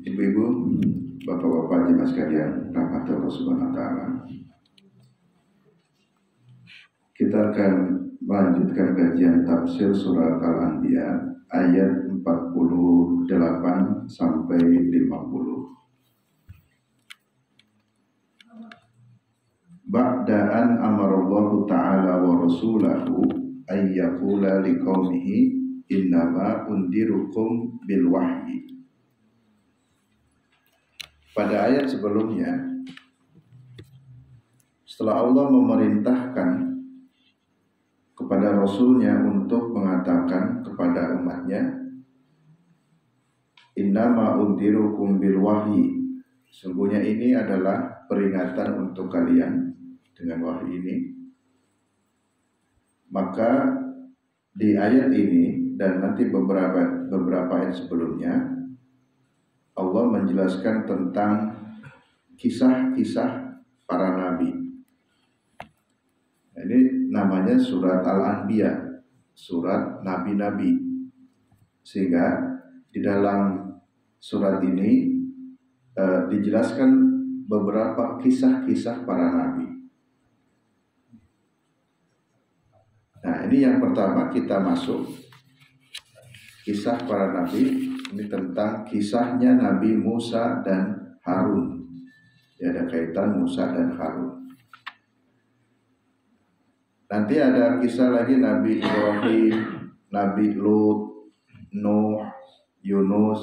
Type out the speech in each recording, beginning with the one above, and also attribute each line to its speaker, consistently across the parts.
Speaker 1: Ibu-ibu, bapak-bapak, jemaah sekalian, rahmat Allah Subhanahu wa taala. Kita akan melanjutkan kajian tafsir surat Al-Anbiya ayat 48 sampai 50. Ba'da'an amarallahu ta'ala wa rasulahu ayyaqula liqaumihi innama undirukum bil wahyi. Pada ayat sebelumnya, setelah Allah memerintahkan kepada Rasulnya untuk mengatakan kepada umatnya, innama undirukum bil wahyi, sungguhnya ini adalah peringatan untuk kalian dengan wahyu ini. Maka di ayat ini dan nanti beberapa ayat sebelumnya, Allah menjelaskan tentang kisah-kisah para nabi. Ini namanya surat Al-Anbiya, surat nabi-nabi. Sehingga di dalam surat ini dijelaskan beberapa kisah-kisah para nabi. Nah, ini yang pertama kita masuk kisah para nabi. Ini tentang kisahnya Nabi Musa dan Harun. Ya, ada kaitan Musa dan Harun. Nanti ada kisah lagi Nabi Ibrahim, Nabi Lut, Nuh, Yunus,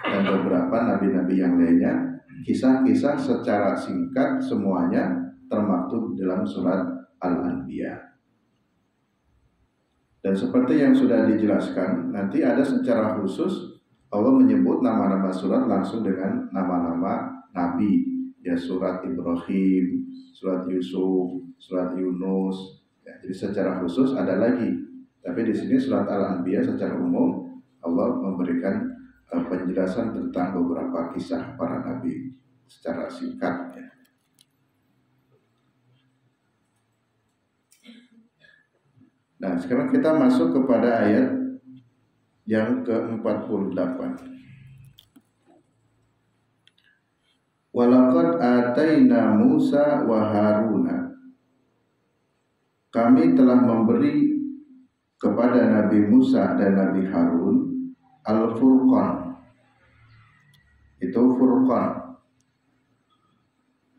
Speaker 1: dan beberapa nabi-nabi yang lainnya. Kisah-kisah secara singkat semuanya termaktub dalam surat Al-Anbiya. Dan seperti yang sudah dijelaskan, nanti ada secara khusus Allah menyebut nama-nama surat langsung dengan nama-nama nabi. Ya, surat Ibrahim, surat Yusuf, surat Yunus. Ya, jadi secara khusus ada lagi. Tapi di sini surat Al-Anbiya secara umum Allah memberikan penjelasan tentang beberapa kisah para nabi secara singkat. Ya. Nah, sekarang kita masuk kepada ayat yang ke-48. Walaqad ataina Musa wa Haruna. Kami telah memberi kepada Nabi Musa dan Nabi Harun Al-Furqan. Itu Furqan.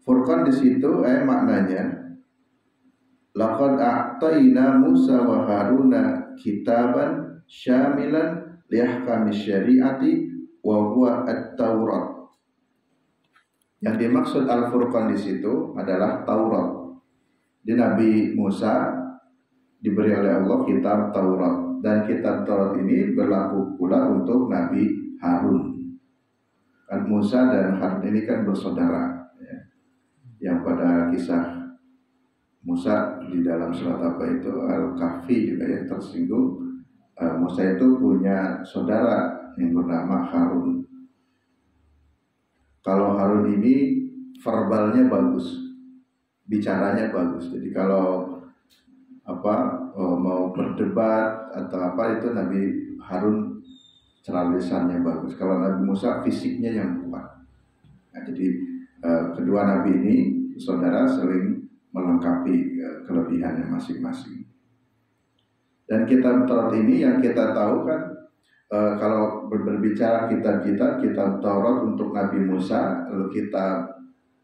Speaker 1: Furqan di situ maknanya laqad a'tayna Musa wa Haruna kitaban syamilan liahkami syari'ati wa huwa at-Taurat. Yang dimaksud Al-Furqan di situ adalah Taurat. Di Nabi Musa diberi oleh Allah kitab Taurat, dan kitab Taurat ini berlaku pula untuk Nabi Harun. Kan Musa dan Harun ini kan bersaudara, ya. Yang pada kisah Musa di dalam surat apa itu Al-Kahfi juga ya tersinggung. Musa itu punya saudara yang bernama Harun. Kalau Harun ini verbalnya bagus, bicaranya bagus. Jadi kalau mau berdebat atau apa itu Nabi Harun cara lisannya bagus. Kalau Nabi Musa fisiknya yang kuat. Nah, jadi kedua nabi ini saudara saling melengkapi kelebihannya masing-masing. Dan kitab Taurat ini yang kita tahu kan, kalau berbicara kitab Taurat untuk Nabi Musa, lalu kitab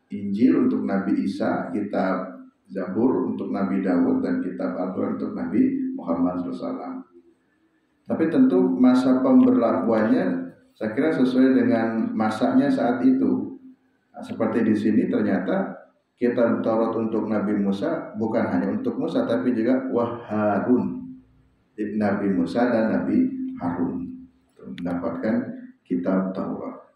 Speaker 1: Injil untuk Nabi Isa, kitab Zabur untuk Nabi Daud, dan kitab Al-Quran untuk Nabi Muhammad SAW. Tapi tentu masa pemberlakuannya saya kira sesuai dengan masanya saat itu. Nah, seperti di sini ternyata kitab Taurat untuk Nabi Musa bukan hanya untuk Musa, tapi juga Harun, Nabi Musa dan Nabi Harun mendapatkan kitab Taurat.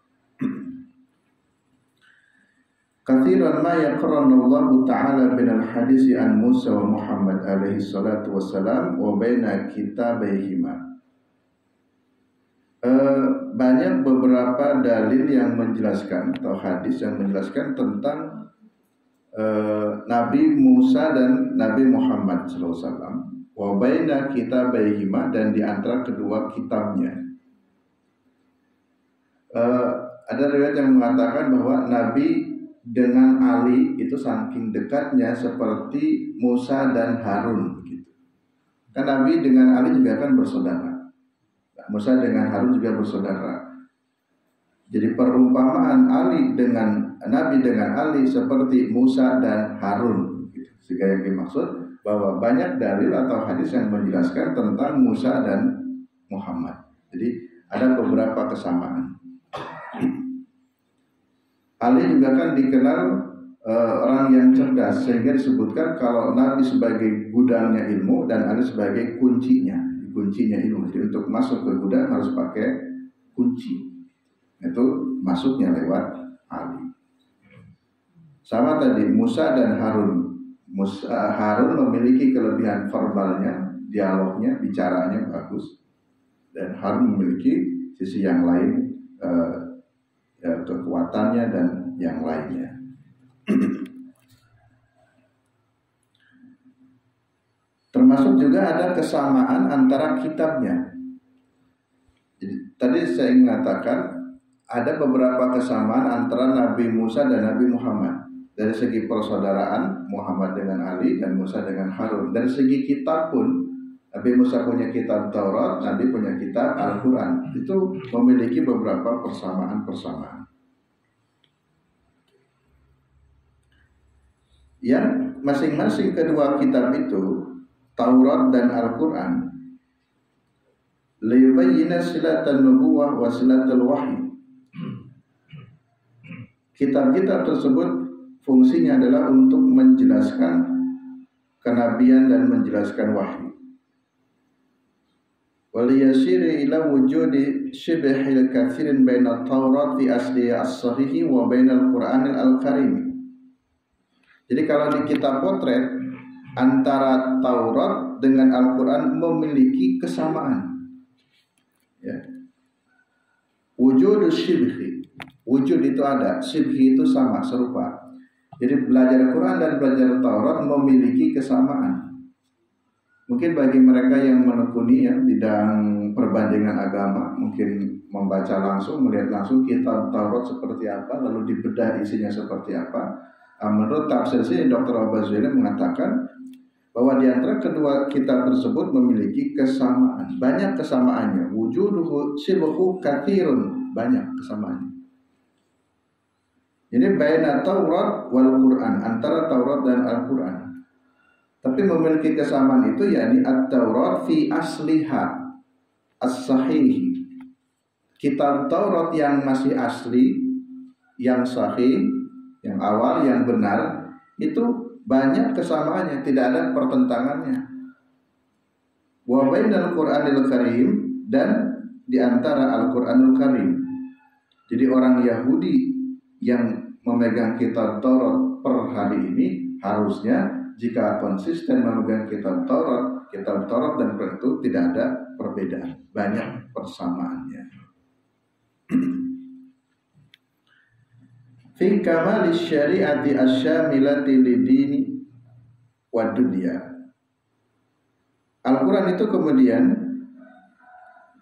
Speaker 1: Katsiran ma yaqranu Allah Ta'ala binal hadisi an Musa wa Muhammad alaihi salatu wassalam wa baina kitabaihima. Banyak beberapa dalil yang menjelaskan atau hadis yang menjelaskan tentang Nabi Musa dan Nabi Muhammad SAW, wa baina kitabaihima, dan di antara kedua kitabnya. Ada riwayat yang mengatakan bahwa Nabi dengan Ali itu saking dekatnya seperti Musa dan Harun gitu. Kan Nabi dengan Ali juga kan bersaudara. Musa dengan Harun juga bersaudara. Jadi perumpamaan Nabi dengan Ali seperti Musa dan Harun gitu. Sehingga yang dimaksud bahwa banyak dalil atau hadis yang menjelaskan tentang Musa dan Muhammad. Jadi ada beberapa kesamaan. Ali juga kan dikenal orang yang cerdas, sehingga disebutkan kalau Nabi sebagai gudangnya ilmu dan Ali sebagai kuncinya ilmu. Jadi untuk masuk ke gudang harus pakai kunci. Itu masuknya lewat Ali. Sama tadi Musa dan Harun. Harun memiliki kelebihan verbalnya, dialognya, bicaranya bagus, dan Harun memiliki sisi yang lain, kekuatannya dan yang lainnya. Termasuk juga ada kesamaan antara kitabnya. Jadi, tadi saya mengatakan ada beberapa kesamaan antara Nabi Musa dan Nabi Muhammad. Dari segi persaudaraan, Muhammad dengan Ali dan Musa dengan Harun. Dari segi kitab pun, Nabi Musa punya kitab Taurat, Nabi punya kitab Al-Quran. Itu memiliki beberapa persamaan-persamaan. Yang masing-masing kedua kitab itu, Taurat dan Al-Quran, liyubayyina silatan nubuwah wa silatul wahyi. Kitab-kitab tersebut fungsinya adalah untuk menjelaskan kenabian dan menjelaskan wahyu. Waliyasiri ila wujudi shibhil kathirin baina Taurat fi asli as-sahih wa baina al-Qur'an al-Karim. Jadi kalau di kitab potret antara Taurat dengan Al-Quran memiliki kesamaan. Ya. Wujud shibhi, wujud itu ada, shibhi itu sama, serupa. Jadi belajar Quran dan belajar Taurat memiliki kesamaan. Mungkin bagi mereka yang menekuni ya bidang perbandingan agama, mungkin membaca langsung, melihat langsung kitab Taurat seperti apa, lalu dibedah isinya seperti apa. Menurut tafsir sini Dr. Al-Bazwili mengatakan bahwa di antara kedua kitab tersebut memiliki kesamaan, banyak kesamaannya. Wujuduhu shibhu katsirun, banyak kesamaannya. Jadi baina Taurat wal Quran, antara Taurat dan Al-Quran. Tapi memiliki kesamaan itu yakni at-Taurat fi asliha as-sahih. Kitab Taurat yang masih asli, yang sahih, yang awal, yang benar, itu banyak kesamaannya, tidak ada pertentangannya. Wa bainal Qur'anil Karim, dan di antara Al-Qur'anul Karim. Jadi orang Yahudi yang memegang kitab Taurat per hari ini harusnya jika konsisten memegang kitab Taurat dan Quran itu tidak ada perbedaan, banyak persamaannya. Fi kamali syariati asyamilati lidini wa dunya. Al-Quran itu kemudian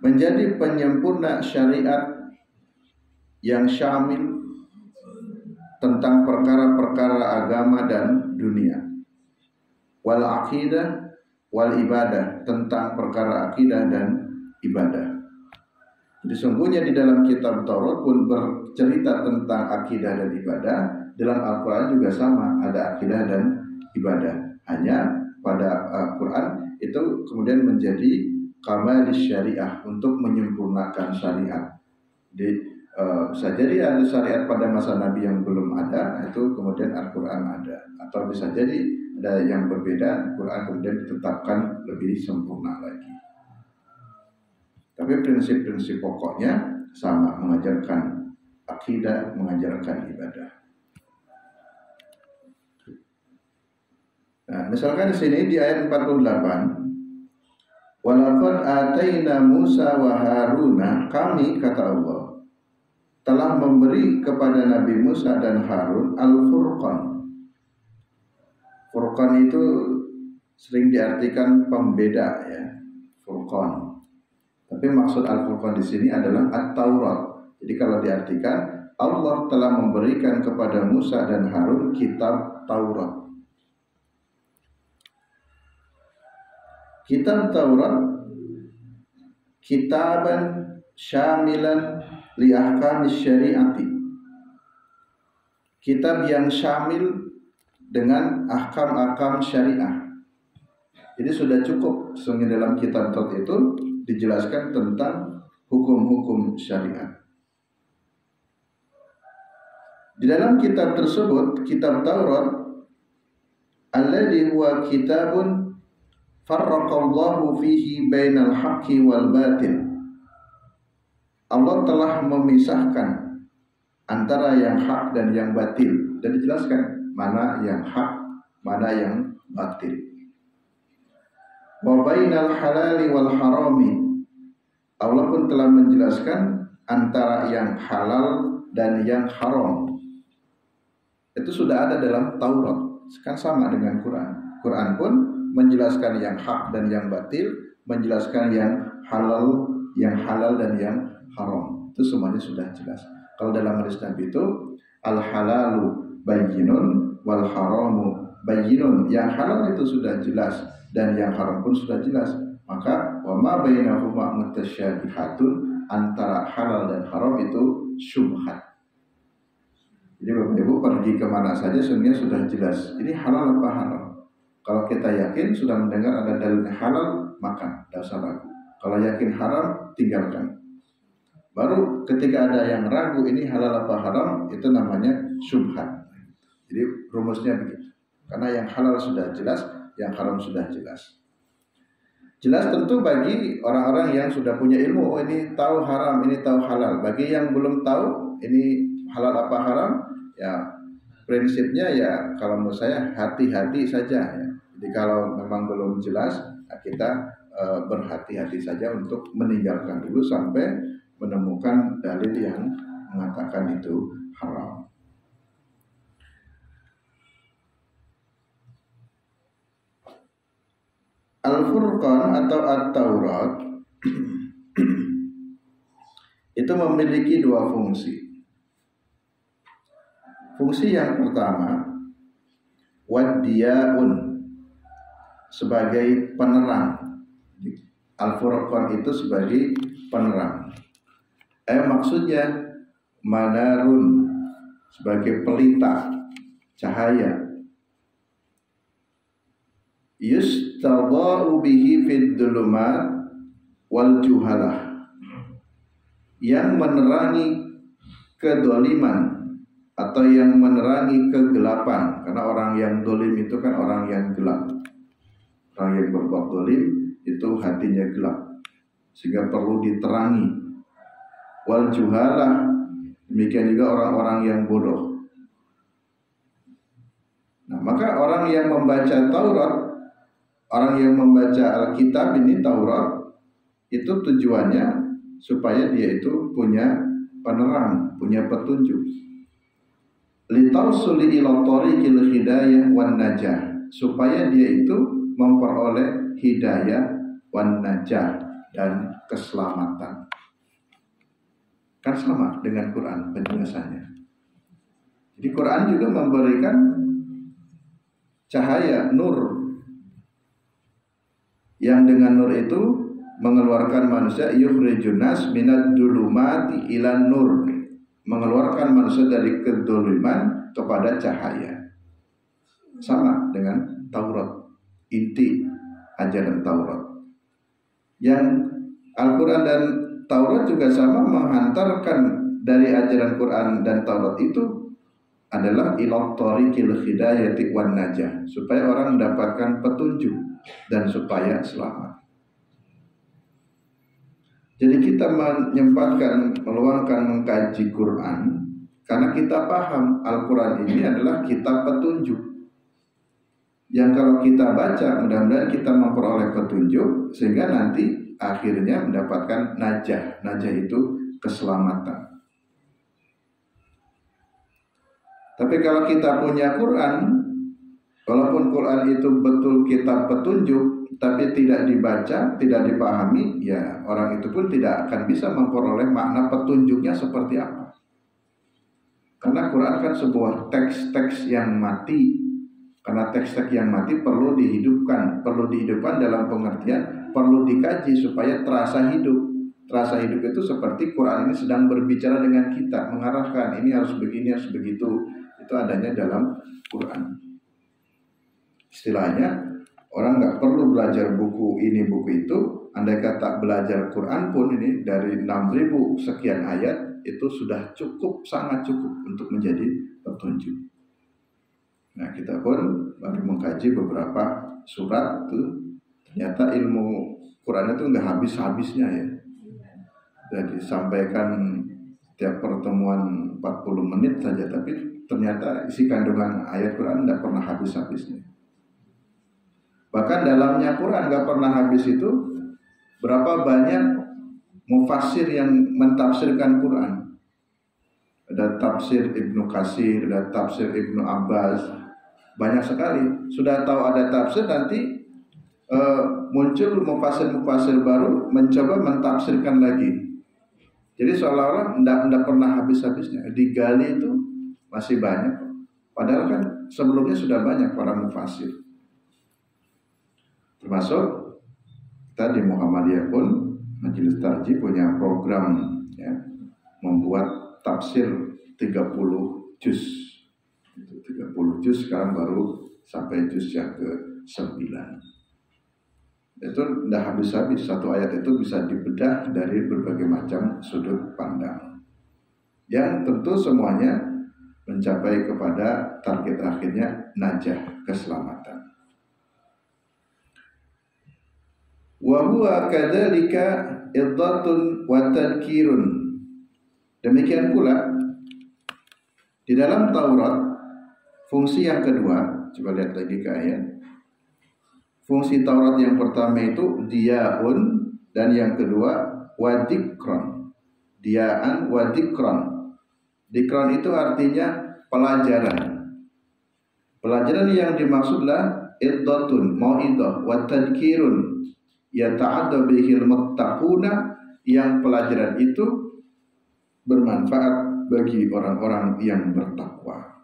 Speaker 1: menjadi penyempurna syariat yang syamil tentang perkara-perkara agama dan dunia. Wal aqidah wal ibadah, tentang perkara akidah dan ibadah. Jadi sungguhnya di dalam kitab Taurat pun bercerita tentang akidah dan ibadah. Dalam Al-Quran juga sama, ada akidah dan ibadah. Hanya pada Al-Quran itu kemudian menjadi kamal syariah, untuk menyempurnakan syariat. Jadi bisa jadi ada syariat pada masa Nabi yang belum ada, itu kemudian Al-Quran ada. Atau bisa jadi ada yang berbeda, Al-Quran kemudian ditetapkan lebih sempurna lagi. Tapi prinsip-prinsip pokoknya sama, mengajarkan akidah, mengajarkan ibadah. Nah, misalkan di sini di ayat 48, walaqad ataina Musa wa Haruna, kami kata Allah telah memberi kepada Nabi Musa dan Harun al-Furqan. Furqan itu sering diartikan pembeda ya, Furqan. Tapi maksud Al-Furqan di sini adalah At-Taurat. Jadi kalau diartikan Allah telah memberikan kepada Musa dan Harun kitab Taurat. Kitab Taurat kitaban syamilan li ahkamis syariati. Kitab yang syamil dengan ahkam-ahkam syariah. Jadi sudah cukup sesungguhnya dalam kitab Taurat itu dijelaskan tentang hukum-hukum syariat. Di dalam kitab tersebut, kitab Taurat, alladzi huwa kitabun farraqallahu fihi bainal haqqi wal batil. Allah telah memisahkan antara yang hak dan yang batil dan dijelaskan mana yang hak, mana yang batil. Wa bainal halali wal harami. Allah pun telah menjelaskan antara yang halal dan yang haram. Itu sudah ada dalam Taurat. Kan sama dengan Quran. Quran pun menjelaskan yang hak dan yang batil, menjelaskan yang halal dan yang haram. Itu semuanya sudah jelas. Kalau dalam hadis Nabi itu al halalu bayyinun wal haramu bayyinun. Yang halal itu sudah jelas dan yang haram pun sudah jelas. Maka wa ma bainahuma mutasyabihatun, antara halal dan haram itu syubhat. Jadi Bapak Ibu pergi kemana saja sebenarnya sudah jelas ini halal apa haram. Kalau kita yakin sudah mendengar ada dalilnya halal, maka tidak usah ragu. Kalau yakin haram, tinggalkan. Baru ketika ada yang ragu ini halal apa haram, itu namanya syubhat. Jadi rumusnya begitu. Karena yang halal sudah jelas, yang haram sudah jelas. Jelas tentu bagi orang-orang yang sudah punya ilmu, oh ini tahu haram, ini tahu halal. Bagi yang belum tahu ini halal apa haram, ya prinsipnya ya kalau menurut saya hati-hati saja ya. Jadi kalau memang belum jelas, kita berhati-hati saja untuk meninggalkan dulu sampai menemukan dalil yang mengatakan itu haram. Al-Furqan atau At-Taurat itu memiliki dua fungsi. Fungsi yang pertama, wadiya'un, sebagai penerang. Al-Furqan itu sebagai penerang. Maksudnya manarun, sebagai pelita cahaya. Yustadha'u bihi fid dhulumat wal juhalah, yang menerangi kedoliman atau yang menerangi kegelapan. Karena orang yang dolim itu kan orang yang gelap. Orang yang berbuat dolim itu hatinya gelap, sehingga perlu diterangi. Wal juhalah, demikian juga orang-orang yang bodoh. Nah, maka orang yang membaca Taurat, orang yang membaca Alkitab ini Taurat, itu tujuannya supaya dia itu punya penerang, punya petunjuk. Litausuli ila tariqil hidayah wan najah, supaya dia itu memperoleh hidayah wan najah dan keselamatan. Kan sama dengan Quran penjelasannya. Jadi Quran juga memberikan cahaya, nur, yang dengan nur itu mengeluarkan manusia, yukhrijun nas minad dhulumati ilan nur, mengeluarkan manusia dari kedoliman kepada cahaya. Sama dengan Taurat, inti ajaran Taurat. Yang Al-Quran dan Taurat juga sama, menghantarkan dari ajaran Quran dan Taurat itu adalah ila tariqil hidayati wan najah, supaya orang mendapatkan petunjuk dan supaya selamat. Jadi kita menyempatkan, meluangkan mengkaji Quran karena kita paham Al-Quran ini adalah kitab petunjuk, yang kalau kita baca mudah-mudahan kita memperoleh petunjuk sehingga nanti akhirnya mendapatkan najah. Najah itu keselamatan. Tapi kalau kita punya Quran, walaupun Quran itu betul kitab petunjuk, tapi tidak dibaca, tidak dipahami, ya orang itu pun tidak akan bisa memperoleh makna petunjuknya seperti apa. Karena Quran kan sebuah teks-teks yang mati. Karena teks-teks yang mati perlu dihidupkan dalam pengertian perlu dikaji supaya terasa hidup. Terasa hidup itu seperti Quran ini sedang berbicara dengan kita, mengarahkan ini harus begini, harus begitu. Itu adanya dalam Quran. Istilahnya orang nggak perlu belajar buku ini, buku itu. Andai kata belajar Quran pun ini dari 6.000 sekian ayat itu sudah cukup, sangat cukup untuk menjadi petunjuk. Nah, kita pun baru mengkaji beberapa surat itu, ternyata ilmu Quran itu nggak habis-habisnya ya. Jadi disampaikan tiap pertemuan 40 menit saja, tapi ternyata isi kandungan ayat Quran tidak pernah habis-habisnya. Bahkan dalamnya Quran nggak pernah habis itu, berapa banyak mufassir yang mentafsirkan Quran. Ada tafsir Ibnu Katsir, ada tafsir Ibnu Abbas, banyak sekali. Sudah tahu ada tafsir, nanti muncul mufassir-mufassir baru mencoba mentafsirkan lagi. Jadi seolah-olah tidak pernah habis-habisnya. Digali itu masih banyak. Padahal kan sebelumnya sudah banyak para mufassir. Termasuk kita di Muhammadiyah pun Majelis Tarjih punya program ya, membuat tafsir 30 juz. 30 juz sekarang baru sampai juz yang ke-9. Itu tidak habis-habis, satu ayat itu bisa dibedah dari berbagai macam sudut pandang yang tentu semuanya mencapai kepada target akhirnya najah, keselamatan. Wa huwa kadzalika iddatun wa tadhkirun. Demikian pula di dalam Taurat fungsi yang kedua, coba lihat lagi ke ayat. Fungsi Taurat yang pertama itu diaun, dan yang kedua wadikron. Diaan wadikron. Dikron itu artinya pelajaran. Pelajaran yang dimaksudlah iddatun, mau'idah, wa tadhkirun, yata'adda bihil muttaquna, yang pelajaran itu bermanfaat bagi orang-orang yang bertakwa.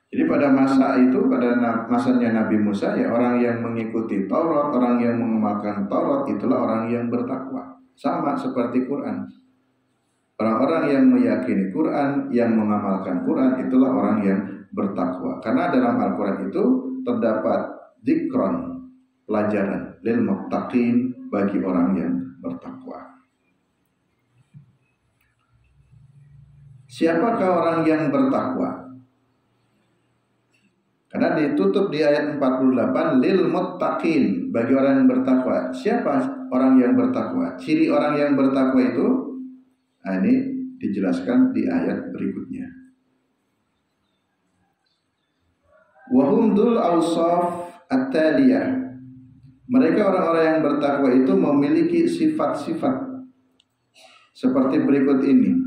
Speaker 1: Jadi pada masa itu, pada masanya Nabi Musa ya, orang yang mengikuti Taurat, orang yang mengamalkan Taurat itulah orang yang bertakwa. Sama seperti Quran. Orang-orang yang meyakini Quran, yang mengamalkan Quran itulah orang yang bertakwa. Karena dalam Al-Quran itu terdapat dzikron, pelajaran lil muttaqin, bagi orang yang bertakwa. Siapakah orang yang bertakwa? Karena ditutup di ayat 48 lil muttaqin, bagi orang yang bertakwa. Siapa orang yang bertakwa? Ciri orang yang bertakwa itu, nah ini dijelaskan di ayat berikutnya. Wa hum dzul awsaf at-taliyah. Mereka orang-orang yang bertakwa itu memiliki sifat-sifat seperti berikut ini.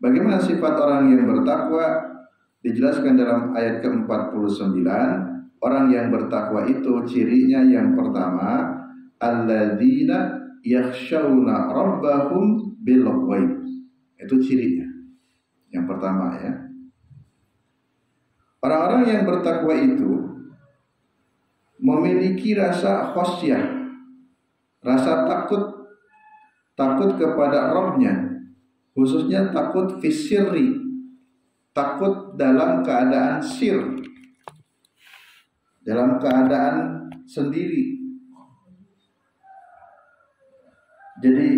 Speaker 1: Bagaimana sifat orang yang bertakwa? Dijelaskan dalam ayat ke-49, orang yang bertakwa itu cirinya yang pertama, alladzina yakhshawna rabbahum bil ghaib. Itu cirinya. Yang pertama ya. Orang-orang yang bertakwa itu memiliki rasa khosyah, rasa takut kepada Rabb-nya, khususnya takut fisirri, takut dalam keadaan sir, dalam keadaan sendiri. Jadi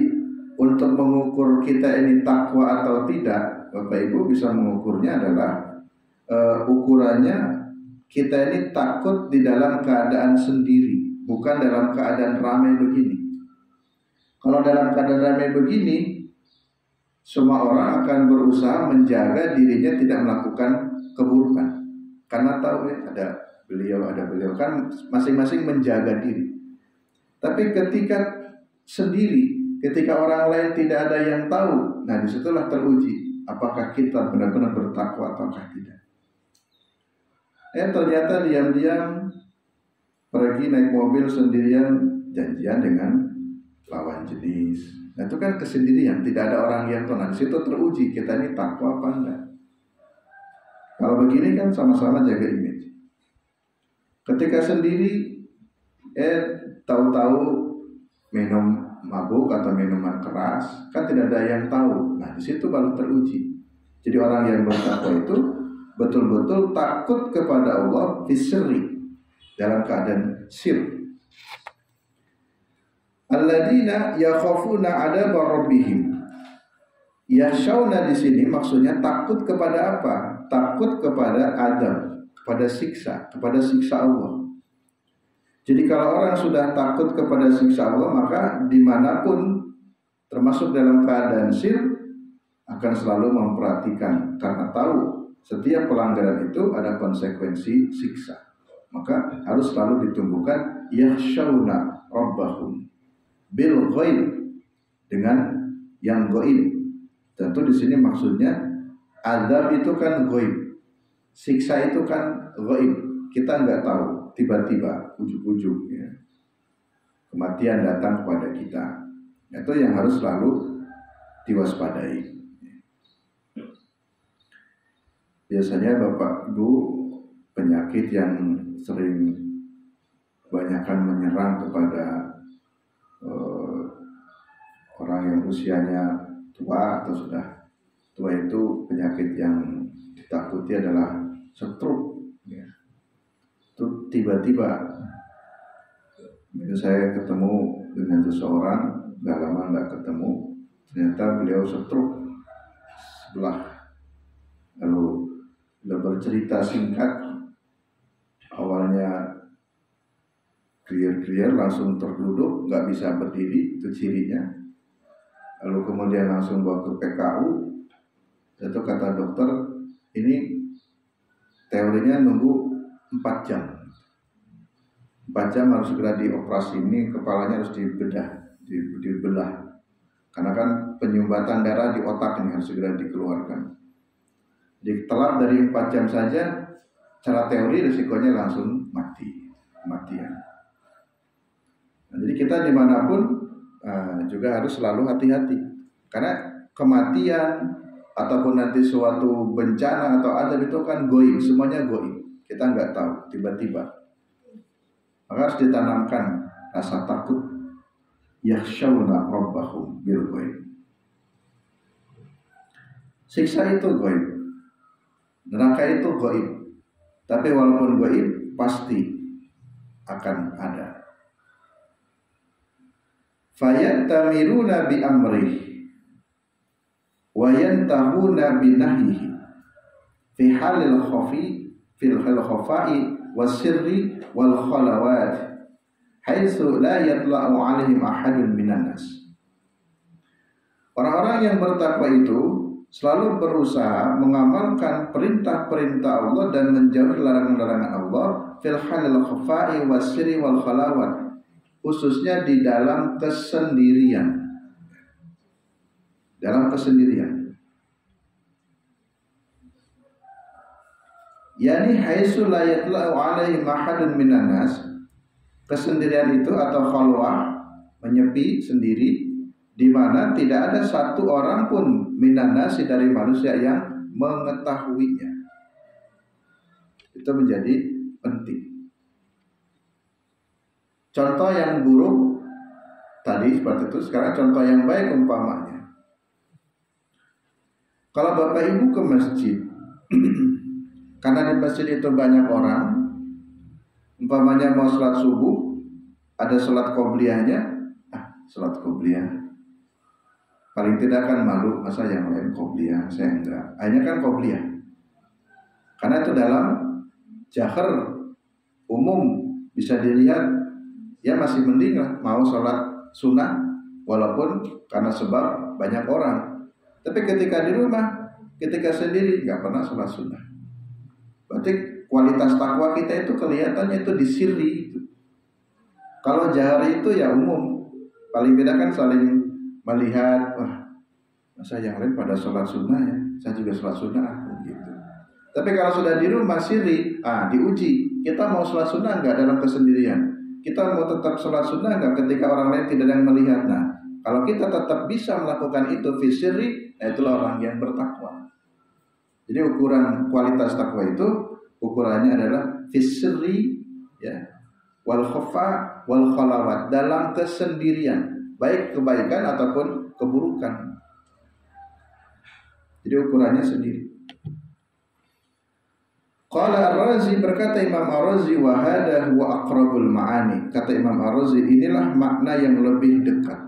Speaker 1: untuk mengukur kita ini takwa atau tidak, Bapak Ibu bisa mengukurnya adalah ukurannya kita ini takut di dalam keadaan sendiri, bukan dalam keadaan ramai begini. Kalau dalam keadaan ramai begini, semua orang akan berusaha menjaga dirinya tidak melakukan keburukan. Karena tahu ya, ada beliau kan masing-masing menjaga diri. Tapi ketika sendiri, ketika orang lain tidak ada yang tahu, nah disitulah teruji apakah kita benar-benar bertakwa ataukah tidak. Ternyata diam-diam pergi naik mobil sendirian, janjian dengan lawan jenis, Nah, itu kan kesendirian, tidak ada orang yang tahu. Nah, di situ teruji kita ini takwa apa enggak. Kalau begini kan sama-sama jaga image. Ketika sendiri, tahu-tahu minum mabuk atau minuman keras, kan tidak ada yang tahu. Nah, di situ baru teruji. Jadi orang yang bertakwa itu betul-betul takut kepada Allah fisri, dalam keadaan sir. Alladzina yakhafuna adab rabbihim. Yakhshawna di sini maksudnya takut kepada apa? Takut kepada adab, kepada siksa Allah. Jadi kalau orang sudah takut kepada siksa Allah, maka dimanapun termasuk dalam keadaan sir akan selalu memperhatikan, karena tahu setiap pelanggaran itu ada konsekuensi siksa. Maka harus selalu ditumbuhkan yakhshawna rabbahum bil ghaib, dengan yang gaib. Tentu di sini maksudnya azab itu kan gaib, siksa itu kan gaib. Kita nggak tahu, tiba-tiba ujuk-ujuk ya, kematian datang kepada kita. Itu yang harus selalu diwaspadai. Biasanya Bapak Ibu penyakit yang sering kebanyakan menyerang kepada orang yang usianya tua atau sudah tua, itu penyakit yang ditakuti adalah stroke ya. Itu tiba-tiba. Itu saya ketemu dengan seseorang, udah lama nggak ketemu, ternyata beliau stroke sebelah. Lalu beliau bercerita singkat, awalnya krier-krier, langsung terduduk, nggak bisa berdiri, itu cirinya. Lalu kemudian langsung bawa ke PKU. Itu kata dokter, ini teorinya nunggu 4 jam. 4 jam harus segera dioperasi, ini kepalanya harus dibelah. Karena kan penyumbatan darah di otak ini harus segera dikeluarkan. Ditelat dari 4 jam saja, secara teori risikonya langsung kematian. Nah, jadi kita dimanapun juga harus selalu hati-hati, karena kematian ataupun nanti suatu bencana atau azab itu kan goib, semuanya goib, kita nggak tahu, tiba-tiba. Maka harus ditanamkan rasa takut, yakhshawna rabbahum bil ghaib. Siksa itu goib, neraka itu goib, tapi walaupun goib pasti akan ada. Fayattamiruna bi amrih wa yantahuna bi nahyihi fi halil khafi fil khafai wasirri wal khalawat haitsu la yatla'u 'alaihim ahadun minan nas. Orang-orang yang bertakwa itu selalu berusaha mengamalkan perintah-perintah Allah dan menjauhi larangan-larangan Allah fil halil khafai wasirri wal khalawat, khususnya di dalam kesendirian. Dalam kesendirian. Yani haitsu la yatla'u 'alaihi ahadun minan nas. Kesendirian itu atau khalwah, menyepi sendiri, di mana tidak ada satu orang pun minan nas dari manusia yang mengetahuinya. Itu menjadi penting. Contoh yang buruk tadi seperti itu, sekarang contoh yang baik umpamanya. Kalau Bapak Ibu ke masjid, karena di masjid itu banyak orang, umpamanya mau sholat subuh, ada sholat qobliyahnya, sholat qobliyah, paling tidak kan malu, masa yang lain qobliyah, saya enggak. Hanya kan qobliyah, karena itu dalam jahar umum bisa dilihat. Ya masih mending lah mau sholat sunnah, walaupun karena sebab banyak orang. Tapi ketika di rumah, ketika sendiri nggak pernah sholat sunnah. Berarti kualitas takwa kita itu kelihatannya itu di sirri itu. Kalau jahari itu ya umum, paling tidak kan saling melihat, wah masa yang lain pada sholat sunnah ya, saya juga sholat sunnah gitu. Tapi kalau sudah di rumah sirri, diuji, kita mau sholat sunnah nggak dalam kesendirian? Kita mau tetap sholat sunnah nggak ketika orang lain tidak ada yang melihat? Nah, Kalau kita tetap bisa melakukan itu fisiri, itulah orang yang bertakwa. Jadi ukuran kualitas takwa itu ukurannya adalah fisiri, ya, wal khafa wal khalawat, dalam kesendirian, baik kebaikan ataupun keburukan. Jadi ukurannya sendiri. Qala Ar-Razi, berkata Imam Ar-Razi, wa hadha huwa aqrabul ma'ani. Kata Imam Ar-Razi, inilah makna yang lebih dekat.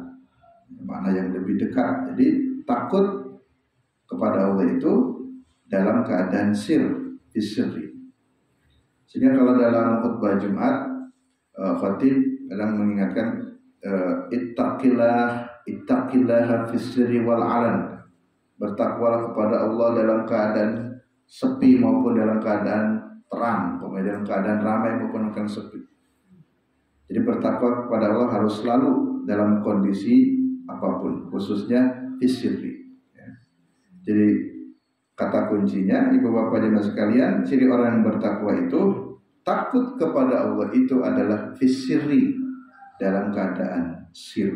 Speaker 1: Makna yang lebih dekat. Jadi takut kepada Allah itu dalam keadaan sirri. Sehingga kalau dalam khutbah Jumat, khatib kadang mengingatkan ittaqillah fis sirri wal alan. Bertakwalah kepada Allah dalam keadaan sepi maupun dalam keadaan terang, dalam keadaan ramai maupun dalam sepi. Jadi bertakwa kepada Allah harus selalu dalam kondisi apapun, khususnya fisiri. Ya. Jadi kata kuncinya, ibu bapak jemaah sekalian, ciri orang yang bertakwa itu takut kepada Allah itu adalah fisiri, dalam keadaan sir.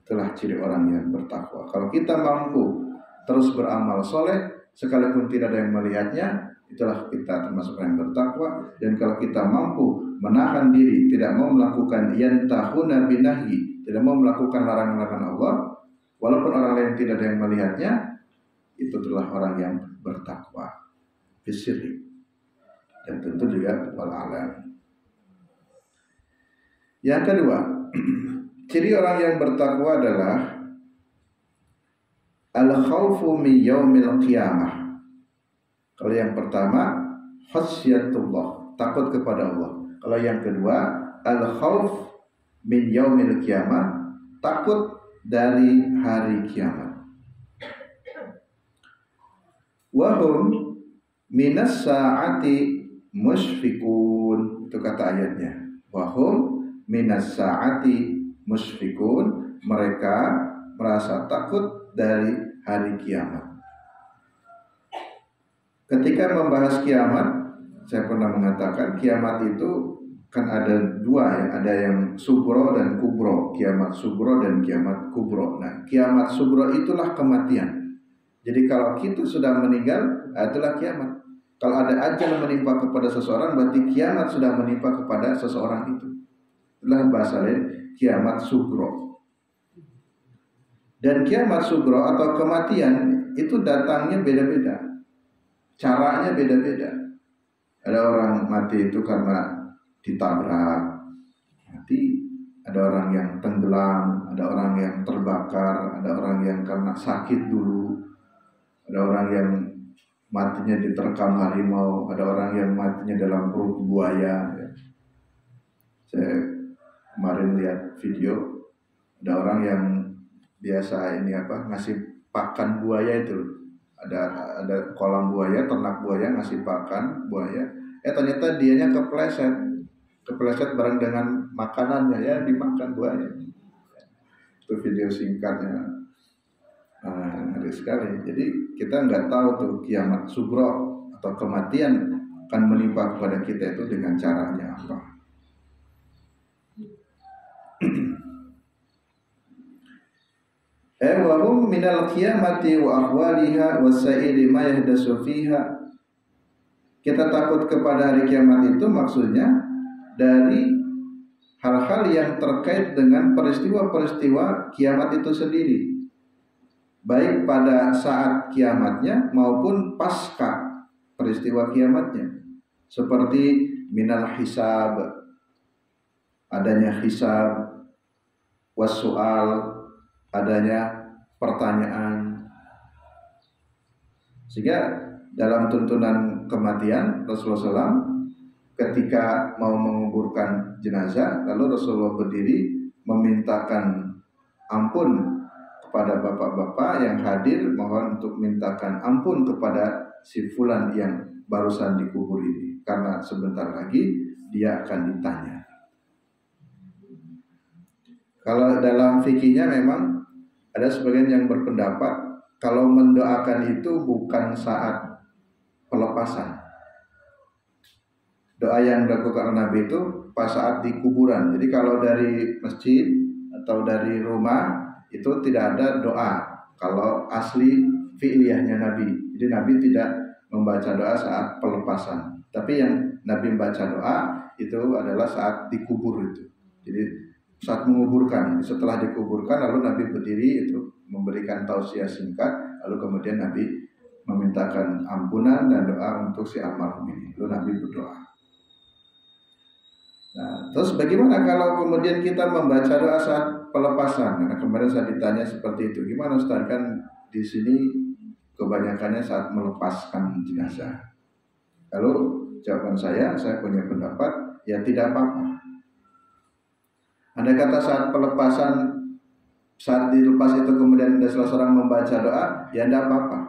Speaker 1: Itulah ciri orang yang bertakwa. Kalau kita mampu terus beramal soleh sekalipun tidak ada yang melihatnya, itulah kita termasuk orang yang bertakwa. Dan kalau kita mampu menahan diri, tidak mau melakukan yantahuna binahi, tidak mau melakukan larangan-larangan Allah, walaupun orang lain tidak ada yang melihatnya, itu adalah orang yang bertakwa fisiri. Dan tentu juga wal alam. Yang kedua, ciri orang yang bertakwa adalah al-khawfu min yaumil qiyamah. Kalau yang pertama, khasyatullah, takut kepada Allah. Kalau yang kedua, al-khawf min yaumil qiyamah, takut dari hari kiamat. Wahum minas sa'ati musfikun, itu kata ayatnya. Wahum minas sa'ati musfikun, mereka merasa takut dari hari kiamat. Ketika membahas kiamat, saya pernah mengatakan kiamat itu kan ada dua ya, ada yang subro dan kubro, kiamat subro dan kiamat kubro. Nah, kiamat subro itulah kematian. Jadi kalau kita sudah meninggal, itulah kiamat. Kalau ada ajal menimpa kepada seseorang, berarti kiamat sudah menimpa kepada seseorang itu. Itulah bahasa lain kiamat subro. Dan kiamat subro atau kematian itu datangnya beda-beda, caranya beda-beda. Ada orang mati itu karena ditabrak, mati. Ada orang yang tenggelam, ada orang yang terbakar, ada orang yang karena sakit dulu, ada orang yang matinya diterkam harimau, ada orang yang matinya dalam perut buaya. Saya kemarin lihat video, ada orang yang biasa ngasih pakan buaya itu. Ada kolam buaya, ternak buaya ngasih pakan buaya. Ternyata dianya kepleset bareng dengan makanannya, ya dimakan buaya. Itu video singkatnya, ngeri sekali. Jadi kita nggak tahu tuh kiamat subro atau kematian akan menimpa kepada kita itu dengan caranya apa. Wa hum minal qiyamati wa ahwaliha wa sa'iri ma yahdasu fiha. Kita takut kepada hari kiamat itu maksudnya dari hal-hal yang terkait dengan peristiwa-peristiwa kiamat itu sendiri, baik pada saat kiamatnya maupun pasca peristiwa kiamatnya. Seperti minal hisab, adanya hisab, wasu'al, adanya pertanyaan. Sehingga dalam tuntunan kematian Rasulullah SAW ketika mau menguburkan jenazah, lalu Rasulullah berdiri memintakan ampun kepada bapak-bapak yang hadir, mohon untuk mintakan ampun kepada si fulan yang barusan dikubur ini, karena sebentar lagi dia akan ditanya. Kalau dalam fikihnya memang ada sebagian yang berpendapat kalau mendoakan itu bukan saat pelepasan. Doa yang dilakukan Nabi itu pas saat di kuburan. Jadi kalau dari masjid atau dari rumah itu tidak ada doa kalau asli fi'liyahnya Nabi. Jadi Nabi tidak membaca doa saat pelepasan, tapi yang Nabi membaca doa itu adalah saat dikubur itu. Jadi saat menguburkan, setelah dikuburkan lalu Nabi berdiri itu memberikan tausiah singkat, lalu kemudian Nabi memintakan ampunan dan doa untuk si almarhum ini. Lalu Nabi berdoa. Nah, terus bagaimana kalau kemudian kita membaca doa saat pelepasan? Karena kemarin saya ditanya seperti itu. Gimana Ustaz, kan di sini kebanyakannya saat melepaskan jenazah. Lalu jawaban saya punya pendapat, ya tidak apa-apa. Andai kata saat pelepasan, saat dilepas itu kemudian ada salah seorang membaca doa, ya tidak apa-apa.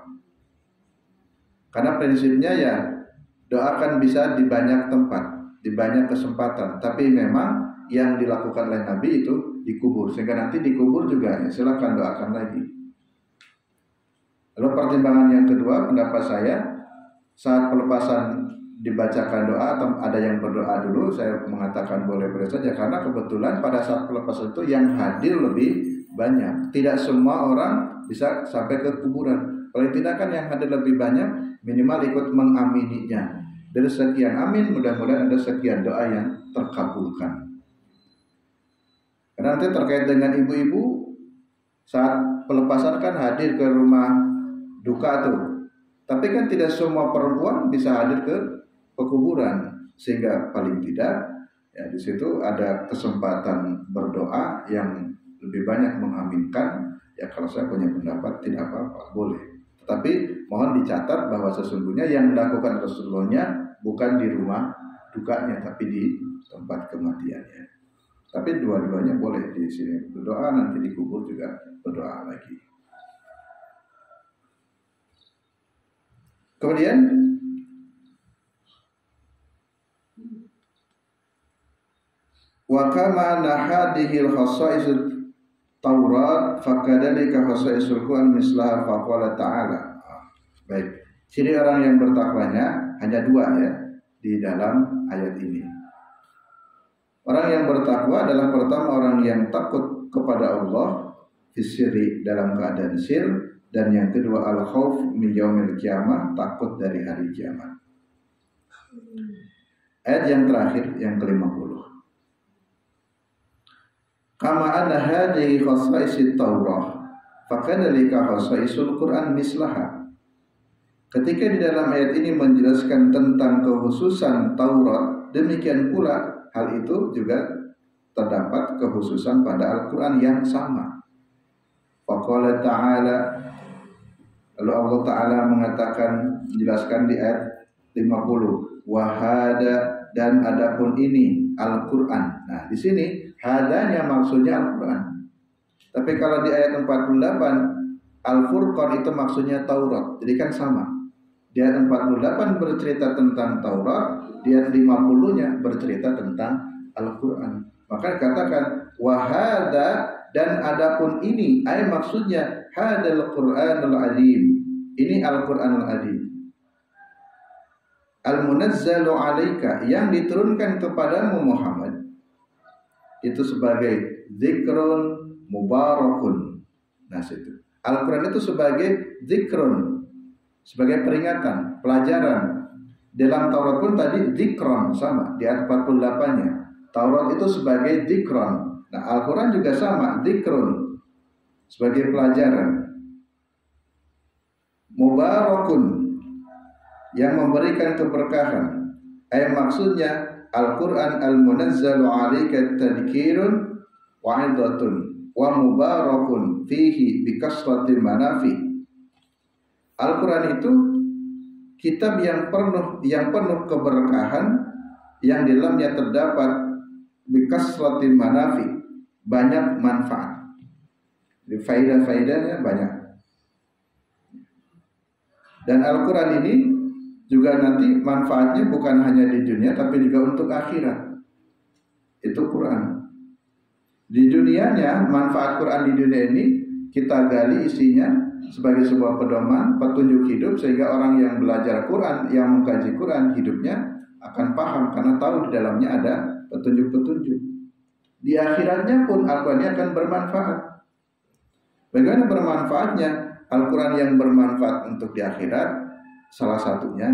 Speaker 1: Karena prinsipnya ya doa kan bisa di banyak tempat, di banyak kesempatan. Tapi memang yang dilakukan oleh Nabi itu dikubur, sehingga nanti dikubur juga ya silakan doakan lagi. Lalu pertimbangan yang kedua, pendapat saya saat pelepasan dibacakan doa atau ada yang berdoa dulu, saya mengatakan boleh-boleh saja karena kebetulan pada saat pelepasan itu yang hadir lebih banyak. Tidak semua orang bisa sampai ke kuburan. Paling tidak kan yang hadir lebih banyak minimal ikut mengamininya. Dari sekian amin mudah-mudahan ada sekian doa yang terkabulkan. Karena nanti terkait dengan ibu-ibu saat pelepasan kan hadir ke rumah duka tuh. Tapi kan tidak semua perempuan bisa hadir ke pekuburan, sehingga paling tidak ya di situ ada kesempatan berdoa yang lebih banyak mengaminkan. Ya kalau saya punya pendapat tidak apa-apa, boleh. Tetapi mohon dicatat bahwa sesungguhnya yang dilakukan Rasulullah bukan di rumah dukanya, tapi di tempat kematiannya. Tapi dua-duanya boleh di sini berdoa, nanti dikubur juga berdoa lagi. Kemudian wa kama nahadihil khasaisul Taurat fakadzalika khasaisul Qur'an mislah faqala ta'ala. Baik, ciri orang yang bertakwanya hanya dua ya di dalam ayat ini. Orang yang bertakwa adalah pertama orang yang takut kepada Allah fisiri dalam keadaan sir, dan yang kedua al-khauf min yaumil qiyamah, takut dari hari kiamat. Ayat yang terakhir yang ke-50. Kama anna hadhihi khasaisit Taurah fakadzalika khasaisul Qur'an mislaha. Ketika di dalam ayat ini menjelaskan tentang kekhususan Taurat, demikian pula hal itu juga terdapat kekhususan pada Al-Qur'an yang sama. Faqala ta'ala, lalu Allah Ta'ala mengatakan, menjelaskan di ayat 50, wahada, dan adapun ini Al-Qur'an. Nah, di sini hadanya maksudnya Al-Qur'an. Tapi kalau di ayat 48 Al-Furqan itu maksudnya Taurat. Jadi kan sama. Di ayat 48 bercerita tentang Taurat, di ayat 50-nya bercerita tentang Al-Qur'an. Maka katakan wahada, dan adapun ini, maksudnya hadal Qur'anul Azim. Ini Al-Qur'anul Azim. Al-munazzalu alaika, yang diturunkan kepadamu Muhammad, itu sebagai zikrun mubarakun. Nah, situ Al-Quran itu sebagai zikrun, sebagai peringatan, pelajaran. Dalam Taurat pun tadi zikron sama di ayat 48-nya. Taurat itu sebagai zikron. Nah, Al-Quran juga sama, zikrun, sebagai pelajaran. Mubarakun, yang memberikan keberkahan. Maksudnya Al-Quran al-munazzalu alaika tadhkirun wa 'idatun wa mubarakun fihi bi kasratil manafi. Al-Quran itu kitab yang penuh keberkahan, yang di dalamnya terdapat bi kasratil manafi, banyak manfaat. Jadi faedah-faedahnya banyak. Dan Al-Quran ini juga nanti manfaatnya bukan hanya di dunia, tapi juga untuk akhirat. Itu Quran. Di dunianya, manfaat Quran di dunia ini kita gali isinya sebagai sebuah pedoman, petunjuk hidup, sehingga orang yang belajar Quran, yang mengkaji Quran, hidupnya akan paham karena tahu di dalamnya ada petunjuk-petunjuk. Di akhiratnya pun Al-Quran akan bermanfaat. Bagaimana bermanfaatnya? Al-Quran yang bermanfaat untuk di akhirat, salah satunya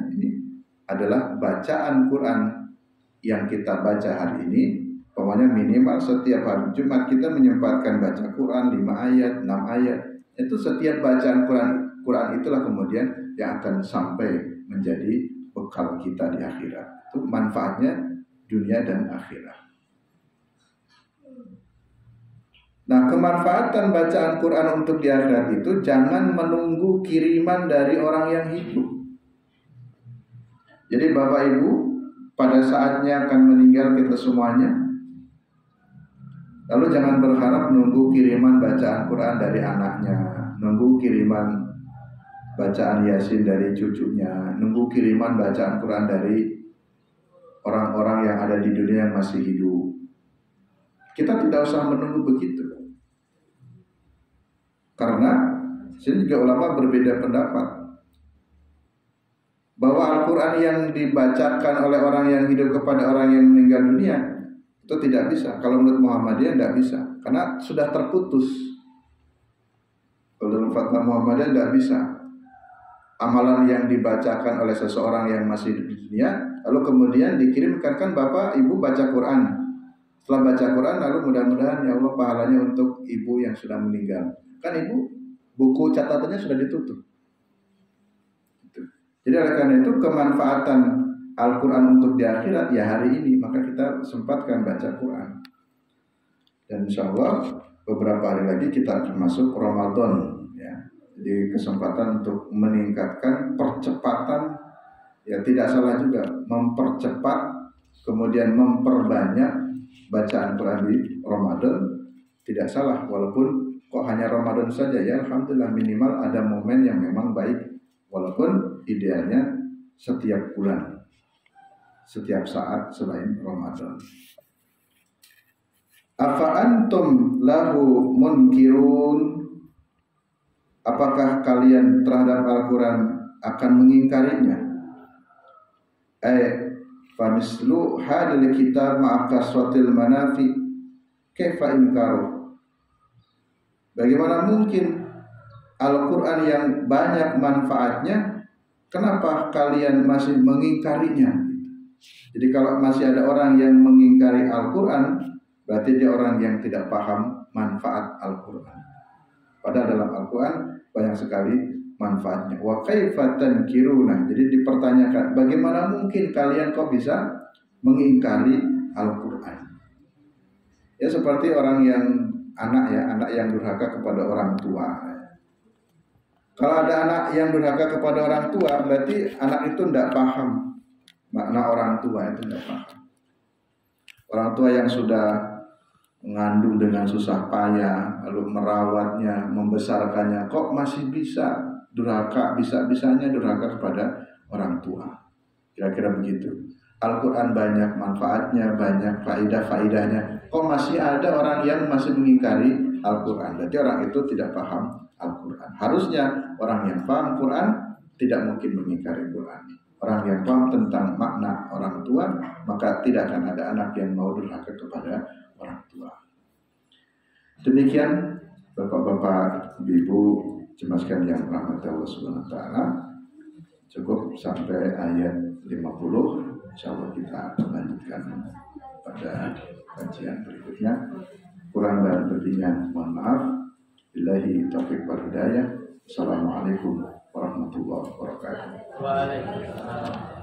Speaker 1: ini adalah bacaan Quran yang kita baca hari ini. Pokoknya minimal setiap hari Jumat kita menyempatkan baca Quran 5 ayat, 6 ayat. Itu setiap bacaan Quran itulah kemudian yang akan sampai menjadi bekal kita di akhirat. Itu manfaatnya dunia dan akhirat. Nah, kemanfaatan bacaan Quran untuk di akhirat itu jangan menunggu kiriman dari orang yang hidup. Jadi Bapak Ibu pada saatnya akan meninggal kita semuanya, lalu jangan berharap nunggu kiriman bacaan Quran dari anaknya, nunggu kiriman bacaan Yasin dari cucunya, nunggu kiriman bacaan Quran dari orang-orang yang ada di dunia yang masih hidup. Kita tidak usah menunggu begitu. Karena sini juga ulama berbeda pendapat bahwa Al-Quran yang dibacakan oleh orang yang hidup kepada orang yang meninggal dunia itu tidak bisa. Kalau menurut Muhammadiyah tidak bisa, karena sudah terputus. Kalau dalam fatwa Muhammadiyah tidak bisa. Amalan yang dibacakan oleh seseorang yang masih di dunia, lalu kemudian dikirimkan, kan Bapak Ibu baca Quran. Setelah baca Quran, lalu mudah-mudahan ya Allah pahalanya untuk ibu yang sudah meninggal. Kan ibu buku catatannya sudah ditutup. Jadi oleh karena itu kemanfaatan Al-Quran untuk di akhirat ya hari ini, maka kita sempatkan baca Quran. Dan insya Allah beberapa hari lagi kita akan masuk Ramadan ya. Jadi kesempatan untuk meningkatkan percepatan, ya tidak salah juga mempercepat kemudian memperbanyak bacaan Quran di Ramadan, tidak salah, walaupun kok hanya Ramadan saja ya, alhamdulillah minimal ada momen yang memang baik, walaupun idealnya setiap bulan, setiap saat selain Ramadan. Afa antum lahu munkirun, apakah kalian terhadap Al-Quran akan mengingkarinya? Famislu hadil kitab ma'akaswatil manafi kaifa inkaruh. Bagaimana mungkin Al-Quran yang banyak manfaatnya, kenapa kalian masih mengingkarinya? Jadi kalau masih ada orang yang mengingkari Al-Quran, berarti dia orang yang tidak paham manfaat Al-Quran. Padahal dalam Al-Quran banyak sekali manfaatnya. Wa kaifa tankiruna. Jadi dipertanyakan, bagaimana mungkin kalian kok bisa mengingkari Al-Quran? Ya seperti orang yang anak yang durhaka kepada orang tua. Kalau ada anak yang durhaka kepada orang tua, berarti anak itu tidak paham makna orang tua, itu tidak paham. Orang tua yang sudah mengandung dengan susah payah, lalu merawatnya, membesarkannya, kok masih bisa durhaka, bisa-bisanya durhaka kepada orang tua. Kira-kira begitu. Al-Quran banyak manfaatnya, banyak faidah-faidahnya, kok masih ada orang yang masih mengingkari Al-Quran. Berarti orang itu tidak paham Al-Quran. Harusnya orang yang paham Quran tidak mungkin mengingkari Quran. Orang yang paham tentang makna orang tua, maka tidak akan ada anak yang mau durhaka kepada orang tua. Demikian Bapak-bapak, Ibu, cemaskan yang rahmat Allah Subhanahu wa taala. Cukup sampai ayat 50. Insyaallah kita lanjutkan pada kajian berikutnya. Kurang dan lebihnya mohon maaf. Billahi taufiq wal hidayah. Assalamualaikum warahmatullahi wabarakatuh. Waalaikumsalam.